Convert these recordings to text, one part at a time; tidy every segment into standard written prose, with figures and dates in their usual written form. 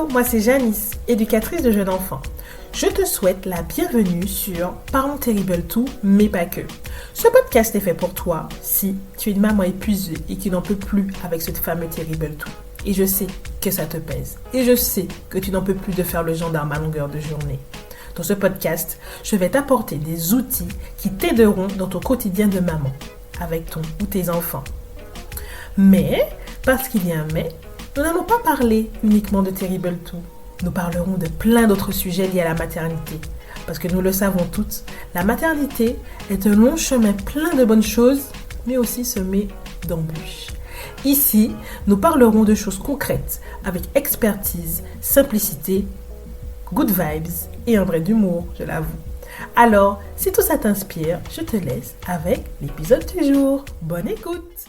Hello, moi c'est Janice, éducatrice de jeunes enfants. Je te souhaite la bienvenue sur Parents Terrible 2, mais pas que. Ce podcast est fait pour toi si tu es une maman épuisée et qui n'en peut plus avec ce fameux Terrible 2. Et je sais que ça te pèse. Et je sais que tu n'en peux plus de faire le gendarme à longueur de journée. Dans ce podcast, je vais t'apporter des outils qui t'aideront dans ton quotidien de maman, avec ton ou tes enfants. Mais, parce qu'il y a un mais, nous n'allons pas parler uniquement de Terrible 2. Nous parlerons de plein d'autres sujets liés à la maternité. Parce que nous le savons toutes, la maternité est un long chemin plein de bonnes choses, mais aussi semé d'embûches. Ici, nous parlerons de choses concrètes, avec expertise, simplicité, good vibes et un brin d'humour, je l'avoue. Alors, si tout ça t'inspire, je te laisse avec l'épisode du jour. Bonne écoute!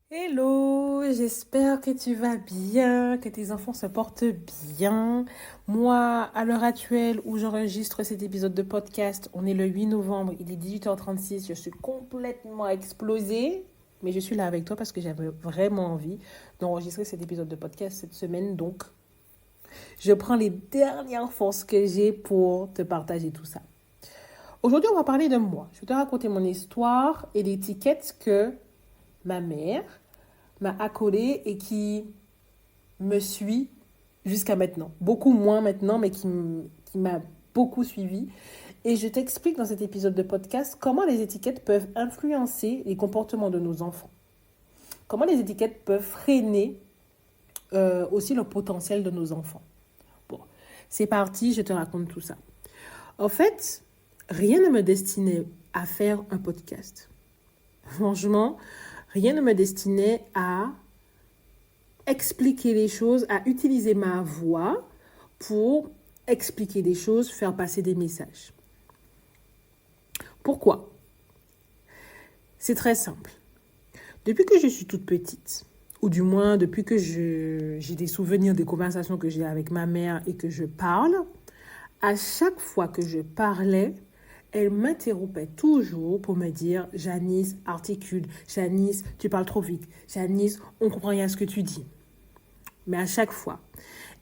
Hello, j'espère que tu vas bien, que tes enfants se portent bien. Moi, à l'heure actuelle où j'enregistre cet épisode de podcast, on est le 8 novembre, il est 18h36, je suis complètement explosée. Mais je suis là avec toi parce que j'avais vraiment envie d'enregistrer cet épisode de podcast cette semaine. Donc, je prends les dernières forces que j'ai pour te partager tout ça. Aujourd'hui, on va parler de moi. Je vais te raconter mon histoire et l'étiquette que ma mère m'a accolée et qui me suit jusqu'à maintenant. Beaucoup moins maintenant, mais qui m'a beaucoup suivie. Et je t'explique dans cet épisode de podcast comment les étiquettes peuvent influencer les comportements de nos enfants. Comment les étiquettes peuvent freiner aussi le potentiel de nos enfants. Bon, c'est parti, je te raconte tout ça. En fait, rien ne me destinait à faire un podcast. Franchement, rien ne me destinait à expliquer les choses, à utiliser ma voix pour expliquer des choses, faire passer des messages. Pourquoi ? C'est très simple. Depuis que je suis toute petite, ou du moins depuis que j'ai des souvenirs des conversations que j'ai avec ma mère et que je parle, à chaque fois que je parlais, elle m'interrompait toujours pour me dire « Janice, articule. Janice, tu parles trop vite. Janice, on ne comprend rien à ce que tu dis. » Mais à chaque fois.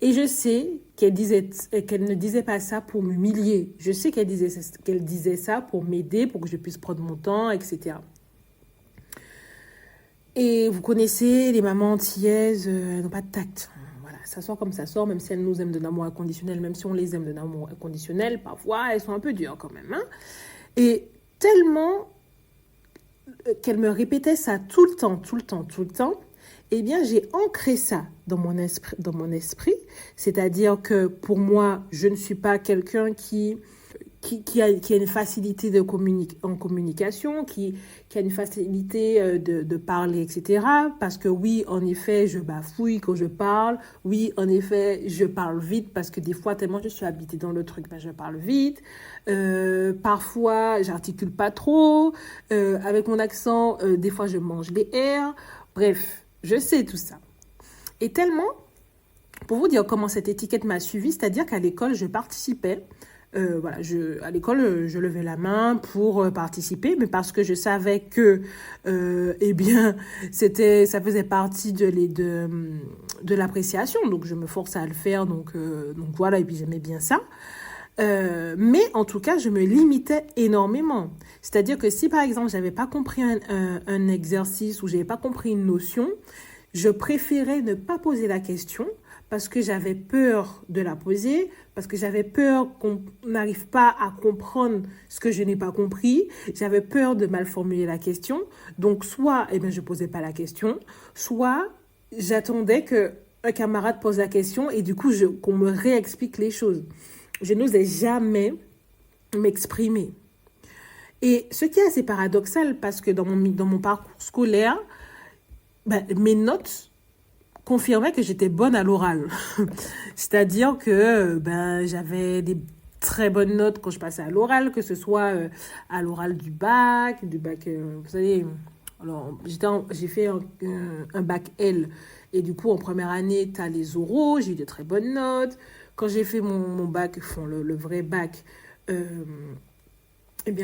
Et je sais qu'elle ne disait pas ça pour m'humilier. Je sais qu'elle disait ça pour m'aider, pour que je puisse prendre mon temps, etc. Et vous connaissez, les mamans antillaises, elles n'ont pas de tact. Voilà, ça sort comme ça sort, même si elles nous aiment d'un amour inconditionnel, même si on les aime d'un amour inconditionnel, parfois elles sont un peu dures quand même. Hein. Et tellement qu'elle me répétait ça tout le temps, eh bien, j'ai ancré ça dans mon esprit. C'est-à-dire que pour moi, je ne suis pas quelqu'un qui a une facilité en communication, qui a une facilité de parler, etc. Parce que oui, en effet, je bafouille quand je parle. Oui, en effet, je parle vite parce que des fois, tellement je suis habitée dans le truc, je parle vite. Parfois, j'articule pas trop. Avec mon accent, des fois, je mange les R. Bref, je sais tout ça. Et tellement, pour vous dire comment cette étiquette m'a suivie, c'est-à-dire qu'à l'école, je participais. À l'école, je levais la main pour participer, mais parce que je savais que, ça faisait partie de l'appréciation, donc je me forçais à le faire, donc voilà, et puis j'aimais bien ça. Mais en tout cas, je me limitais énormément. C'est-à-dire que si, par exemple, j'avais pas compris un exercice ou j'avais pas compris une notion, je préférais ne pas poser la question parce que j'avais peur de la poser, parce que j'avais peur qu'on n'arrive pas à comprendre ce que je n'ai pas compris, j'avais peur de mal formuler la question. Donc, soit je posais pas la question, soit j'attendais qu'un camarade pose la question et du coup, qu'on me réexplique les choses. Je n'osais jamais m'exprimer. Et ce qui est assez paradoxal, parce que dans mon parcours scolaire, mes notes confirmaient que j'étais bonne à l'oral. C'est-à-dire que j'avais des très bonnes notes quand je passais à l'oral, que ce soit à l'oral du bac, vous savez. Alors, j'ai fait un bac L. Et du coup, en première année, tu as les oraux, j'ai eu de très bonnes notes. Quand j'ai fait mon bac, le vrai bac, à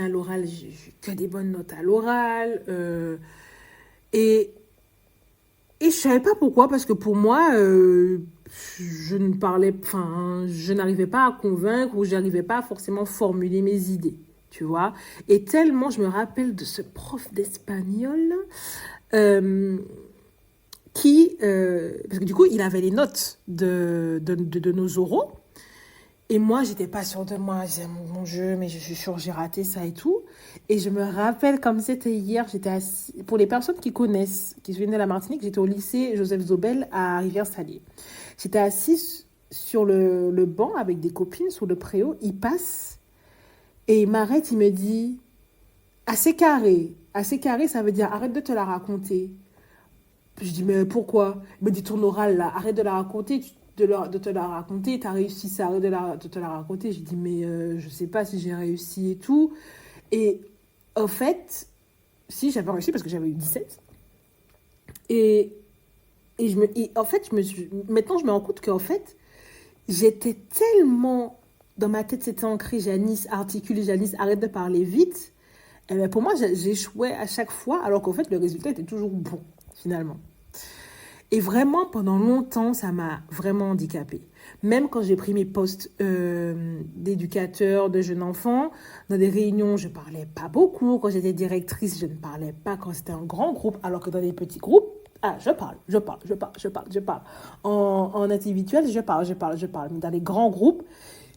l'oral, j'ai eu que des bonnes notes à l'oral. Et je savais pas pourquoi, parce que pour moi, je n'arrivais pas à convaincre ou je n'arrivais pas à forcément formuler mes idées, tu vois. Et tellement je me rappelle de ce prof d'espagnol parce que du coup, il avait les notes de nos oraux. Et moi, j'étais pas sûre de moi. Je disais, mon Dieu, mais je suis sûre, j'ai raté ça et tout. Et je me rappelle, comme c'était hier, j'étais assise. Pour les personnes qui connaissent, qui viennent de la Martinique, j'étais au lycée Joseph Zobel à Rivière-Salée. J'étais assise sur le banc avec des copines sous le préau. Il passe et il m'arrête, il me dit, assez carré. Assez carré, ça veut dire arrête de te la raconter. Je dis, mais pourquoi? Il me dit, ton oral là, arrête de la raconter. De te la raconter, t'as réussi ça, arrête de te la raconter. J'ai dit, mais je sais pas si j'ai réussi et tout. Et en fait, si j'avais réussi parce que j'avais eu 17. Et en fait, maintenant je me rends compte qu'en fait, j'étais tellement dans ma tête, c'était ancré, Janice, articule, Janice, arrête de parler vite. Et bien pour moi, j'échouais à chaque fois, alors qu'en fait, le résultat était toujours bon, finalement. Et vraiment, pendant longtemps, ça m'a vraiment handicapée. Même quand j'ai pris mes postes d'éducateur de jeunes enfants, dans des réunions, je ne parlais pas beaucoup. Quand j'étais directrice, je ne parlais pas quand c'était un grand groupe, alors que dans des petits groupes, je parle. En individuel, je parle. Mais dans les grands groupes,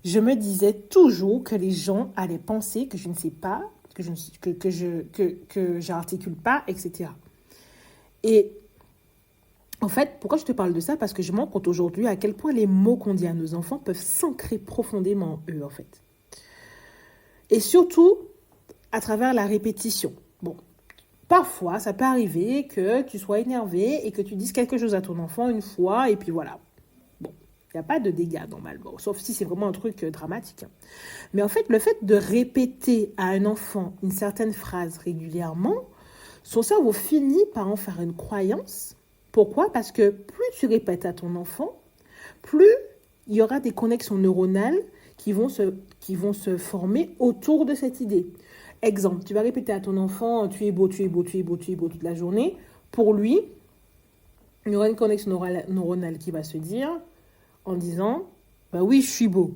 je me disais toujours que les gens allaient penser que je ne sais pas, que j'articule pas, etc. Et en fait, pourquoi je te parle de ça? Parce que je me rends compte aujourd'hui à quel point les mots qu'on dit à nos enfants peuvent s'ancrer profondément en eux, en fait. Et surtout, à travers la répétition. Bon, parfois, ça peut arriver que tu sois énervé et que tu dises quelque chose à ton enfant une fois, et puis voilà. Bon, il n'y a pas de dégâts, normalement, sauf si c'est vraiment un truc dramatique. Mais en fait, le fait de répéter à un enfant une certaine phrase régulièrement, son cerveau finit par en faire une croyance. Pourquoi? Parce que plus tu répètes à ton enfant, plus il y aura des connexions neuronales qui vont se former autour de cette idée. Exemple, tu vas répéter à ton enfant, tu es beau, tu es beau, tu es beau, tu es beau toute la journée. Pour lui, il y aura une connexion neuronale qui va se dire en disant, bah oui, je suis beau.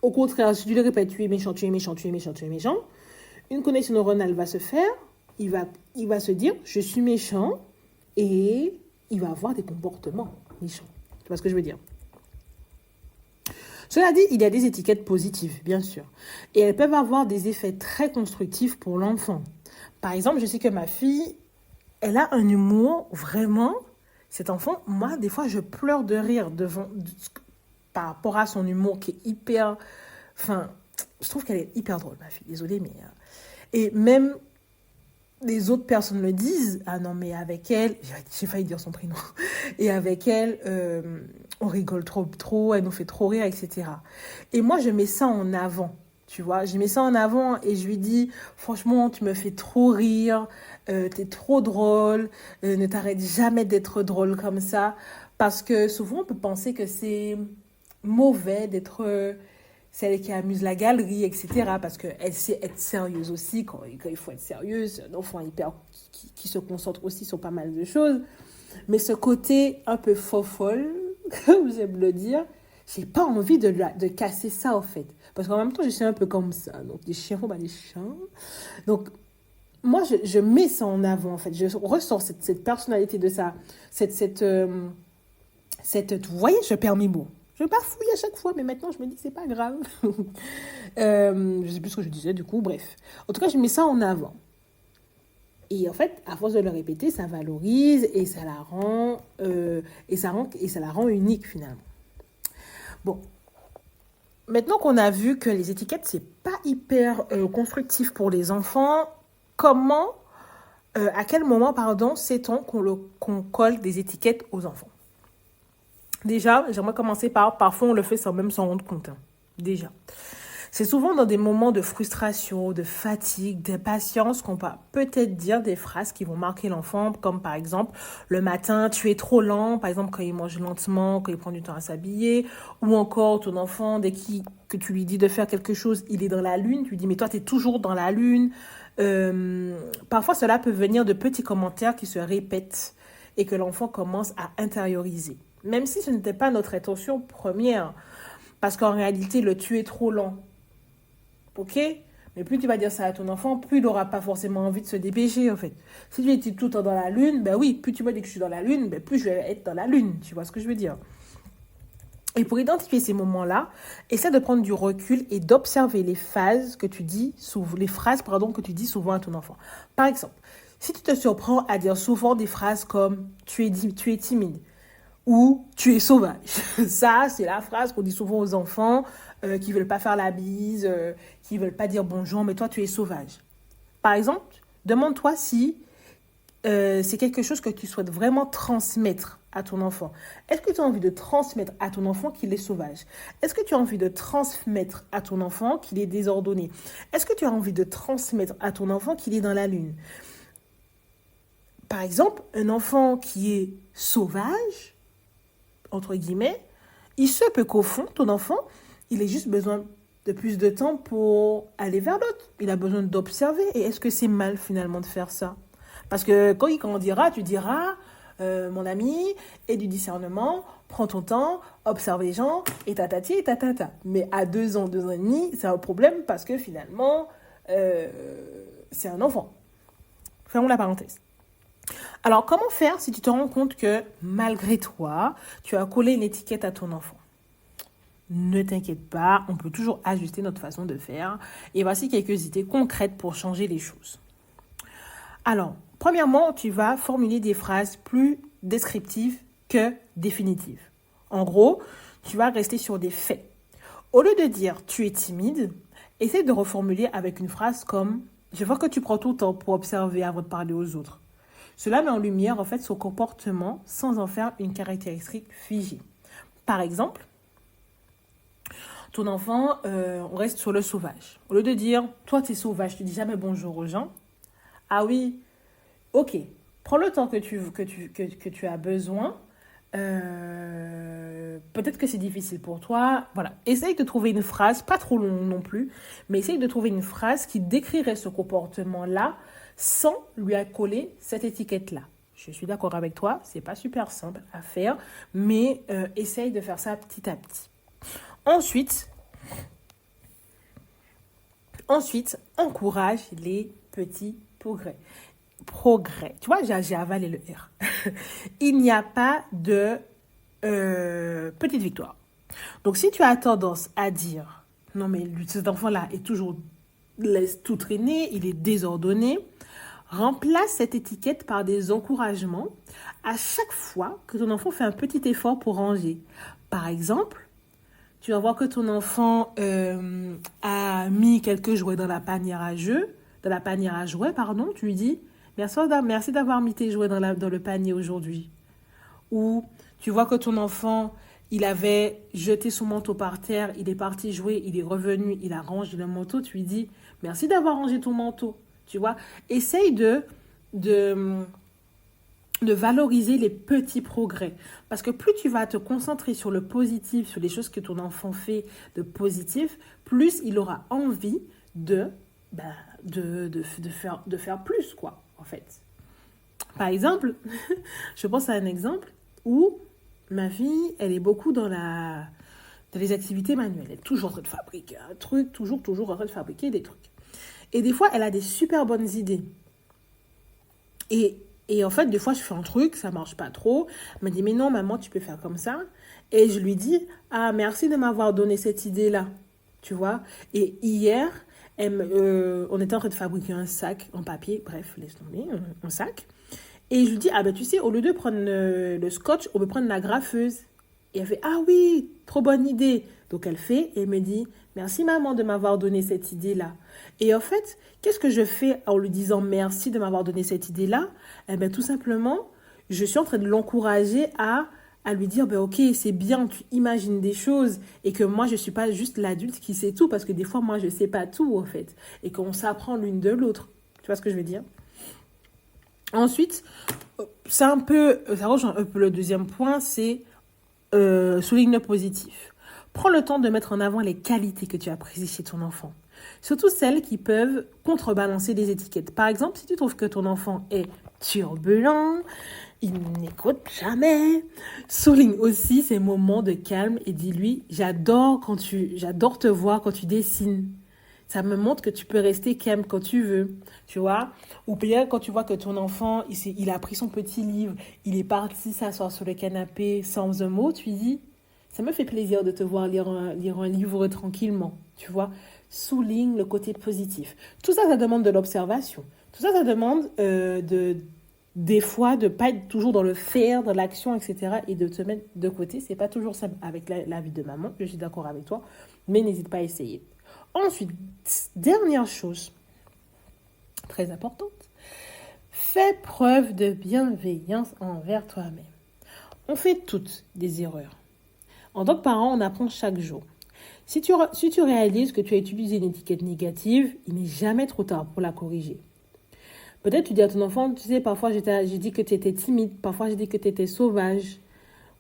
Au contraire, si tu le répètes, tu es méchant, tu es méchant, tu es méchant, tu es méchant, une connexion neuronale va se faire, il va se dire, je suis méchant, et il va avoir des comportements méchants. Tu vois ce que je veux dire? Cela dit, il y a des étiquettes positives, bien sûr. Et elles peuvent avoir des effets très constructifs pour l'enfant. Par exemple, je sais que ma fille, elle a un humour vraiment... Cet enfant, moi, des fois, je pleure de rire par rapport à son humour qui est hyper... Enfin, je trouve qu'elle est hyper drôle, ma fille. Désolée, mais... Et même... Les autres personnes me disent, ah non, mais avec elle, j'ai failli dire son prénom, et avec elle, on rigole trop, elle nous fait trop rire, etc. Et moi, je mets ça en avant, tu vois, je mets ça en avant et je lui dis, franchement, tu me fais trop rire, t'es trop drôle, ne t'arrête jamais d'être drôle comme ça, parce que souvent, on peut penser que c'est mauvais d'être... celle qui amuse la galerie, etc. Parce qu'elle sait être sérieuse aussi, quand il faut être sérieuse. Un enfant qui se concentre aussi sur pas mal de choses. Mais ce côté un peu fofolle, comme j'aime le dire, j'ai pas envie de casser ça, en fait. Parce qu'en même temps, je suis un peu comme ça. Donc, des chiens font des chiens. Donc, moi, je mets ça en avant, en fait. Je ressens cette personnalité de ça. Vous voyez, je perds mes mots. Je bafouille à chaque fois, mais maintenant je me dis que c'est pas grave. Je sais plus ce que je disais, du coup, bref. En tout cas, je mets ça en avant. Et en fait, à force de le répéter, ça valorise et ça la rend unique finalement. Bon, maintenant qu'on a vu que les étiquettes c'est pas hyper constructif pour les enfants, à quel moment, sait-on qu'on colle des étiquettes aux enfants? Déjà, j'aimerais commencer parfois on le fait sans même s'en rendre compte. Déjà. C'est souvent dans des moments de frustration, de fatigue, d'impatience qu'on va peut-être dire des phrases qui vont marquer l'enfant, comme par exemple, le matin, tu es trop lent, par exemple quand il mange lentement, quand il prend du temps à s'habiller, ou encore ton enfant, que tu lui dis de faire quelque chose, il est dans la lune, tu lui dis, mais toi, tu es toujours dans la lune. Parfois, cela peut venir de petits commentaires qui se répètent et que l'enfant commence à intérioriser. même si ce n'était pas notre intention première. Parce qu'en réalité, le tu es trop lent. Ok? Mais plus tu vas dire ça à ton enfant, plus il n'aura pas forcément envie de se dépêcher, en fait. Si tu es tout le temps dans la lune, ben oui, plus tu me dis que je suis dans la lune, ben plus je vais être dans la lune. Tu vois ce que je veux dire? Et pour identifier ces moments-là, essaie de prendre du recul et d'observer les phases que tu dis, les phrases que tu dis souvent à ton enfant. Par exemple, si tu te surprends à dire souvent des phrases comme tu es timide ou tu es sauvage. Ça, c'est la phrase qu'on dit souvent aux enfants qui veulent pas faire la bise, qui veulent pas dire bonjour, mais toi tu es sauvage. Par exemple, demande-toi si c'est quelque chose que tu souhaites vraiment transmettre à ton enfant. Est-ce que tu as envie de transmettre à ton enfant qu'il est sauvage? Est-ce que tu as envie de transmettre à ton enfant qu'il est désordonné? Est-ce que tu as envie de transmettre à ton enfant qu'il est dans la lune? Par exemple, un enfant qui est sauvage, entre guillemets, il se peut qu'au fond, ton enfant, il ait juste besoin de plus de temps pour aller vers l'autre. Il a besoin d'observer. Et est-ce que c'est mal finalement de faire ça? Parce que quand il grandira, tu diras, mon ami, aie du discernement, prends ton temps, observe les gens, et tatati, et tatata. Mais à 2 ans, 2 ans et demi, c'est un problème parce que finalement, c'est un enfant. Fermons la parenthèse. Alors, comment faire si tu te rends compte que, malgré toi, tu as collé une étiquette à ton enfant? Ne t'inquiète pas, on peut toujours ajuster notre façon de faire. Et voici quelques idées concrètes pour changer les choses. Alors, premièrement, tu vas formuler des phrases plus descriptives que définitives. En gros, tu vas rester sur des faits. Au lieu de dire « tu es timide », essaie de reformuler avec une phrase comme « je vois que tu prends ton temps pour observer avant de parler aux autres ». Cela met en lumière en fait son comportement sans en faire une caractéristique figée. Par exemple, ton enfant, on reste sur le sauvage. Au lieu de dire « toi, tu es sauvage, tu dis jamais bonjour aux gens », ah oui, ok, prends le temps que tu as besoin. Peut-être que c'est difficile pour toi. Voilà, essaye de trouver une phrase, pas trop longue non plus, mais essaye de trouver une phrase qui décrirait ce comportement-là sans lui accoler cette étiquette-là. Je suis d'accord avec toi, c'est pas super simple à faire, mais essaye de faire ça petit à petit. Ensuite, encourage les petits progrès. Tu vois, j'ai avalé le R. Il n'y a pas de petite victoire. Donc, si tu as tendance à dire, non mais cet enfant-là est toujours, laisse tout traîner, il est désordonné, remplace cette étiquette par des encouragements à chaque fois que ton enfant fait un petit effort pour ranger. Par exemple, tu vas voir que ton enfant a mis quelques jouets dans la panière à jouets, tu lui dis merci d'avoir mis tes jouets dans le panier aujourd'hui. Ou tu vois que ton enfant, il avait jeté son manteau par terre, il est parti jouer, il est revenu, il a rangé le manteau, tu lui dis merci d'avoir rangé ton manteau. Tu vois, essaye de valoriser les petits progrès. Parce que plus tu vas te concentrer sur le positif, sur les choses que ton enfant fait de positif, plus il aura envie de faire plus, quoi, en fait. Par exemple, je pense à un exemple où ma fille, elle est beaucoup dans les activités manuelles. Elle est toujours en train de fabriquer un truc, toujours en train de fabriquer des trucs. Et des fois, elle a des super bonnes idées. Et en fait, des fois, je fais un truc, ça marche pas trop. Elle me dit, mais non, maman, tu peux faire comme ça. Et je lui dis, ah, merci de m'avoir donné cette idée-là. Tu vois? Et hier, on était en train de fabriquer un sac en papier. Bref, laisse tomber, un sac. Et je lui dis, ah ben tu sais, au lieu de prendre le scotch, on peut prendre la graffeuse. Et elle fait, ah oui, trop bonne idée. Donc elle fait, et elle me dit, merci maman de m'avoir donné cette idée-là. Et en fait, qu'est-ce que je fais en lui disant merci de m'avoir donné cette idée-là? Eh bien tout simplement, je suis en train de l'encourager à lui dire, ben ok, c'est bien, tu imagines des choses et que moi, je ne suis pas juste l'adulte qui sait tout parce que des fois, moi, je ne sais pas tout en fait. Et qu'on s'apprend l'une de l'autre. Tu vois ce que je veux dire? Ensuite, ça rejoint un peu le deuxième point, c'est souligne le positif. Prends le temps de mettre en avant les qualités que tu apprécies chez ton enfant. Surtout celles qui peuvent contrebalancer des étiquettes. Par exemple, si tu trouves que ton enfant est turbulent, il n'écoute jamais. Souligne aussi ces moments de calme et dis-lui, j'adore te voir quand tu dessines. Ça me montre que tu peux rester calme quand tu veux, tu vois. Ou bien quand tu vois que ton enfant, il a pris son petit livre, il est parti s'asseoir sur le canapé sans un mot, tu lui dis, ça me fait plaisir de te voir lire un livre tranquillement, tu vois. Souligne le côté positif. Tout ça, ça demande de l'observation. Tout ça, ça demande des fois de ne pas être toujours dans le faire, dans l'action, etc. et de te mettre de côté. C'est pas toujours simple avec la vie de maman, je suis d'accord avec toi, mais n'hésite pas à essayer. Ensuite, dernière chose, très importante, fais preuve de bienveillance envers toi-même. On fait toutes des erreurs. En tant que parent, on apprend chaque jour. Si tu réalises que tu as utilisé une étiquette négative, il n'est jamais trop tard pour la corriger. Peut-être tu dis à ton enfant, tu sais, parfois j'ai dit que tu étais timide, parfois j'ai dit que tu étais sauvage.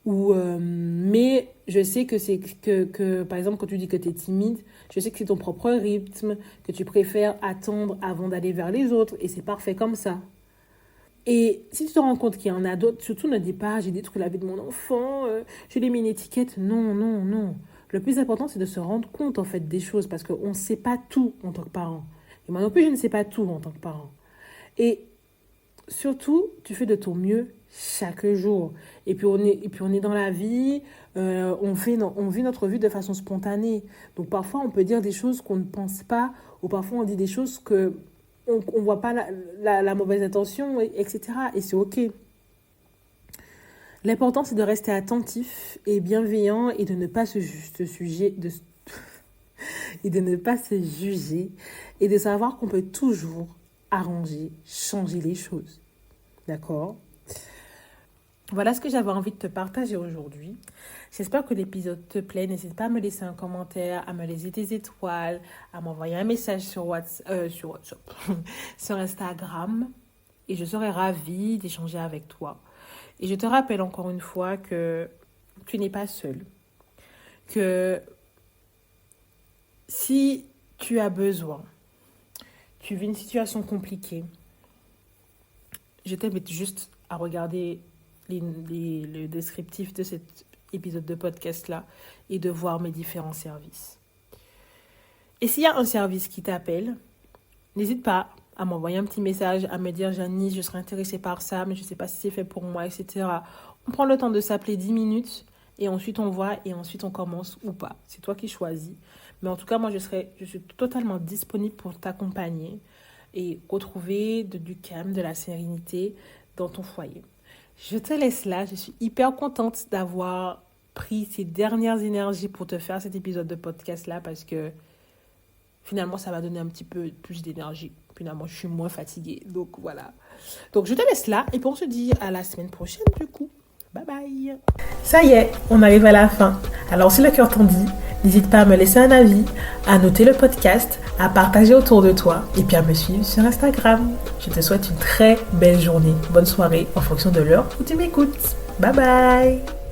Mais je sais que par exemple, quand tu dis que tu es timide, je sais que c'est ton propre rythme, que tu préfères attendre avant d'aller vers les autres, et c'est parfait comme ça. Et si tu te rends compte qu'il y en a d'autres, surtout ne dis pas, j'ai détruit la vie de mon enfant, je lui ai mis une étiquette. Non, non, non. Le plus important, c'est de se rendre compte en fait des choses, parce qu'on ne sait pas tout en tant que parent. Et moi non plus, je ne sais pas tout en tant que parent. Et surtout, tu fais de ton mieux chaque jour. Et puis on est dans la vie, on vit notre vie de façon spontanée. Donc parfois, on peut dire des choses qu'on ne pense pas, ou parfois on dit des choses que on voit pas la mauvaise intention, etc. Et c'est OK. L'important, c'est de rester attentif et bienveillant et de ne pas et de ne pas se juger et de savoir qu'on peut toujours arranger, changer les choses. D'accord ? Voilà ce que j'avais envie de te partager aujourd'hui. J'espère que l'épisode te plaît. N'hésite pas à me laisser un commentaire, à me laisser des étoiles, à m'envoyer un message sur sur Instagram. Et je serai ravie d'échanger avec toi. Et je te rappelle encore une fois que tu n'es pas seul. Que si tu as besoin, tu vis une situation compliquée, je t'invite juste à regarder le descriptif de cet épisode de podcast-là et de voir mes différents services. Et s'il y a un service qui t'appelle, n'hésite pas à m'envoyer un petit message, à me dire « Janice, je serais intéressée par ça, mais je ne sais pas si c'est fait pour moi, etc. » On prend le temps de s'appeler 10 minutes et ensuite on voit et ensuite on commence ou pas. C'est toi qui choisis. Mais en tout cas, moi, je suis totalement disponible pour t'accompagner et retrouver du calme, de la sérénité dans ton foyer. Je te laisse là. Je suis hyper contente d'avoir pris ces dernières énergies pour te faire cet épisode de podcast-là parce que finalement, ça m'a donné un petit peu plus d'énergie. Finalement, je suis moins fatiguée. Donc, voilà. Donc, je te laisse là et puis on se dit à la semaine prochaine du coup. Bye bye. Ça y est, on arrive à la fin. Alors, si le cœur t'en dit, n'hésite pas à me laisser un avis, à noter le podcast, à partager autour de toi et puis à me suivre sur Instagram. Je te souhaite une très belle journée, bonne soirée en fonction de l'heure où tu m'écoutes. Bye bye.